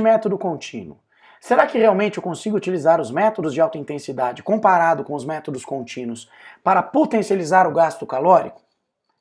Método contínuo. Será que realmente eu consigo utilizar os métodos de alta intensidade comparado com os métodos contínuos para potencializar o gasto calórico?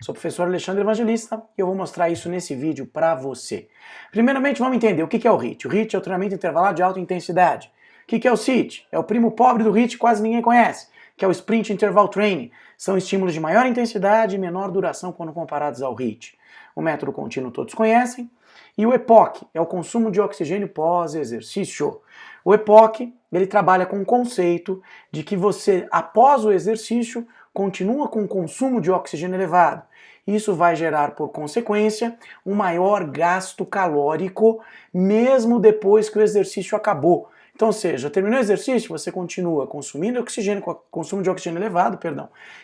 Sou o professor Alexandre Evangelista e eu vou mostrar isso nesse vídeo para você. Primeiramente, vamos entender o que é o HIIT. O HIIT é o treinamento intervalado de alta intensidade. O que é o SIT? É o primo pobre do HIIT, quase ninguém conhece, que é o Sprint Interval Training. São estímulos de maior intensidade e menor duração quando comparados ao HIIT. O método contínuo todos conhecem. E o EPOC é o consumo de oxigênio pós-exercício. O EPOC, ele trabalha com o conceito de que você, após o exercício, continua com o consumo de oxigênio elevado. Isso vai gerar, por consequência, um maior gasto calórico, mesmo depois que o exercício acabou. Então, ou seja, terminou o exercício, você continua consumindo oxigênio, consumo de oxigênio elevado,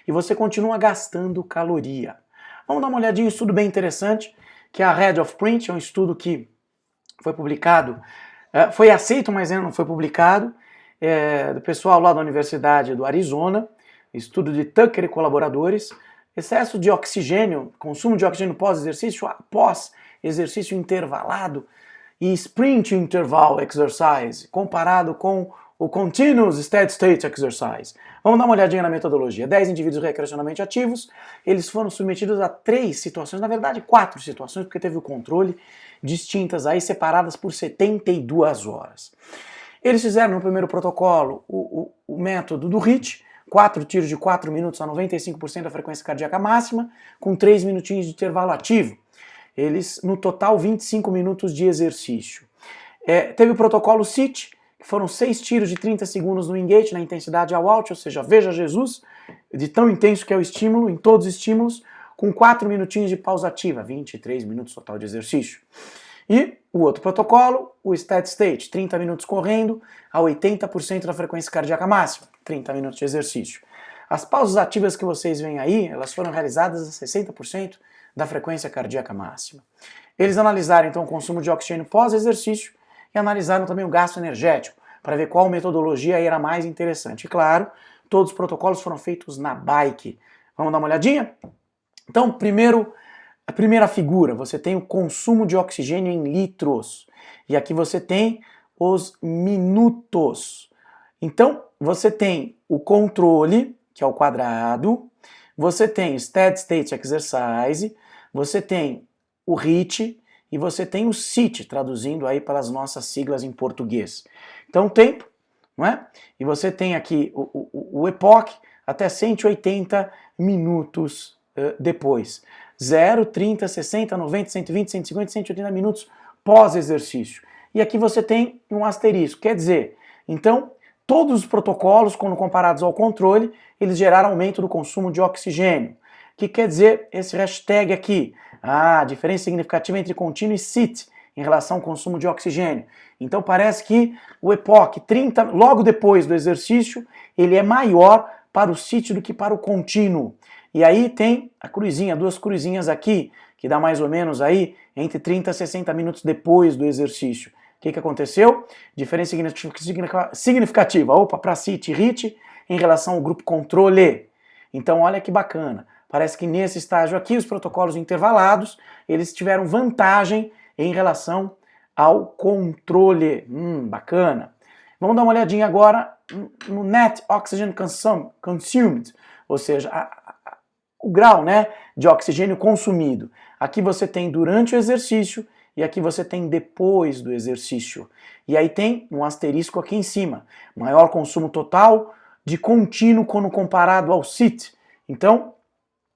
e você continua gastando caloria. Vamos dar uma olhadinha em um estudo bem interessante, que é a Head of Print, é um estudo que foi publicado, foi aceito, mas ainda não foi publicado, do pessoal lá da Universidade do Arizona, estudo de Tucker e colaboradores, excesso de oxigênio, consumo de oxigênio pós-exercício intervalado e sprint interval exercise, comparado com o Continuous Steady State Exercise. Vamos dar uma olhadinha na metodologia. 10 indivíduos recreacionalmente ativos, eles foram submetidos a 3 situações, na verdade 4 situações, porque teve o controle, distintas aí, separadas por 72 horas. Eles fizeram no primeiro protocolo o método do HIIT, 4 tiros de 4 minutos a 95% da frequência cardíaca máxima, com 3 minutinhos de intervalo ativo. Eles, no total, 25 minutos de exercício. Teve o protocolo SIT, que foram 6 tiros de 30 segundos no engage, na intensidade ao out, ou seja, veja Jesus, de tão intenso que é o estímulo, em todos os estímulos, com 4 minutinhos de pausa ativa, 23 minutos total de exercício. E o outro protocolo, o Steady State, 30 minutos correndo a 80% da frequência cardíaca máxima, 30 minutos de exercício. As pausas ativas que vocês veem aí, elas foram realizadas a 60% da frequência cardíaca máxima. Eles analisaram então o consumo de oxigênio pós-exercício e analisaram também o gasto energético, para ver qual metodologia aí era mais interessante. E claro, todos os protocolos foram feitos na bike. Vamos dar uma olhadinha? Então, a primeira figura, você tem o consumo de oxigênio em litros. E aqui você tem os minutos. Então, você tem o controle, que é o quadrado, você tem o Steady State Exercise, você tem o HIIT e você tem o SIT, traduzindo aí para as nossas siglas em português. Então, o tempo, não é? E você tem aqui o EPOC até 180 minutos depois. 0, 30, 60, 90, 120, 150, 180 minutos pós-exercício. E aqui você tem um asterisco, quer dizer, então, todos os protocolos, quando comparados ao controle, eles geraram aumento do consumo de oxigênio. O que quer dizer esse hashtag aqui? Diferença significativa entre contínuo e SIT em relação ao consumo de oxigênio. Então parece que o EPOC, logo depois do exercício, ele é maior para o SIT do que para o contínuo. E aí tem a cruzinha, 2 cruzinhas aqui, que dá mais ou menos aí entre 30 a 60 minutos depois do exercício. O que aconteceu? Diferença significativa, para SIT e HIIT em relação ao grupo controle. Então olha que bacana. Parece que nesse estágio aqui, os protocolos intervalados, eles tiveram vantagem em relação ao controle. Bacana. Vamos dar uma olhadinha agora no Net Oxygen Consumed, ou seja, o grau, né, de oxigênio consumido. Aqui você tem durante o exercício e aqui você tem depois do exercício. E aí tem um asterisco aqui em cima. Maior consumo total de contínuo quando comparado ao SIT. Então,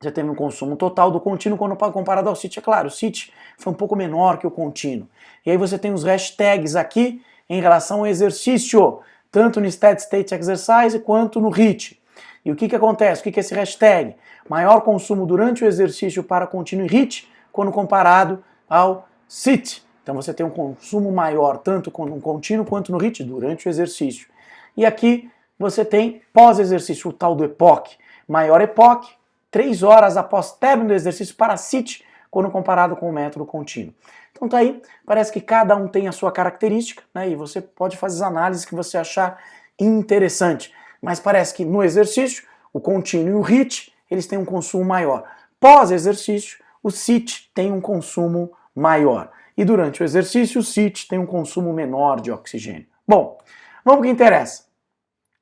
já teve um consumo total do contínuo quando comparado ao SIT. É claro, o SIT foi um pouco menor que o contínuo. E aí você tem os hashtags aqui em relação ao exercício, tanto no Steady State Exercise quanto no HIIT. E o que acontece? O que é esse hashtag? Maior consumo durante o exercício para contínuo e HIIT quando comparado ao SIT. Então você tem um consumo maior tanto no contínuo quanto no HIIT durante o exercício. E aqui você tem pós-exercício, o tal do EPOC. Maior EPOC, 3 horas após término do exercício para SIT, quando comparado com o método contínuo. Então tá aí, parece que cada um tem a sua característica, né, e você pode fazer as análises que você achar interessante. Mas parece que no exercício, o contínuo e o HIIT, eles têm um consumo maior. Pós-exercício, o SIT tem um consumo maior. E durante o exercício, o CIT tem um consumo menor de oxigênio. Bom, vamos ao que interessa.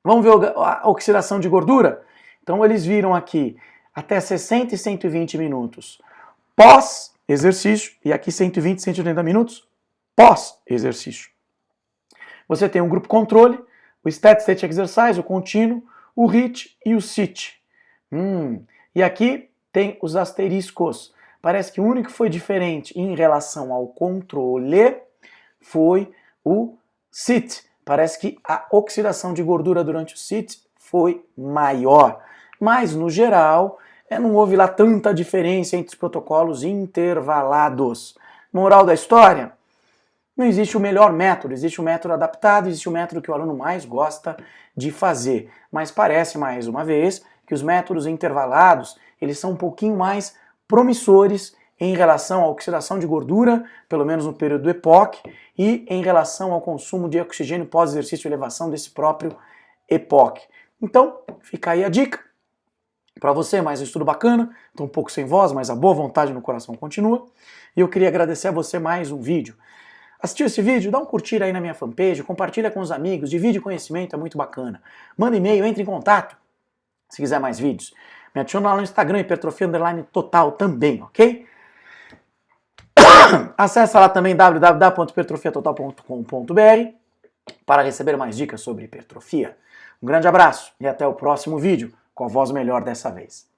Vamos ver a oxidação de gordura? Então eles viram aqui até 60 e 120 minutos pós-exercício, e aqui 120 e 180 minutos pós-exercício. Você tem um grupo controle, o Steady State Exercise, o contínuo, o HIIT e o CIT. E aqui tem os asteriscos. Parece que o único que foi diferente em relação ao controle foi o CIT. Parece que a oxidação de gordura durante o CIT foi maior. Mas, no geral, não houve lá tanta diferença entre os protocolos intervalados. Moral da história? Não existe o melhor método, existe o método adaptado, existe o método que o aluno mais gosta de fazer. Mas parece, mais uma vez, que os métodos intervalados, eles são um pouquinho mais promissores em relação à oxidação de gordura, pelo menos no período do EPOC, e em relação ao consumo de oxigênio pós-exercício e elevação desse próprio EPOC. Então, fica aí a dica para você, mais um estudo bacana, estou um pouco sem voz, mas a boa vontade no coração continua. E eu queria agradecer a você mais um vídeo. Assistiu esse vídeo? Dá um curtir aí na minha fanpage, compartilha com os amigos, divide conhecimento, é muito bacana. Manda e-mail, entre em contato, se quiser mais vídeos. Me adiciona lá no Instagram, hipertrofia_total também, ok? Acesse lá também www.hipertrofiatotal.com.br para receber mais dicas sobre hipertrofia. Um grande abraço e até o próximo vídeo, com a voz melhor dessa vez.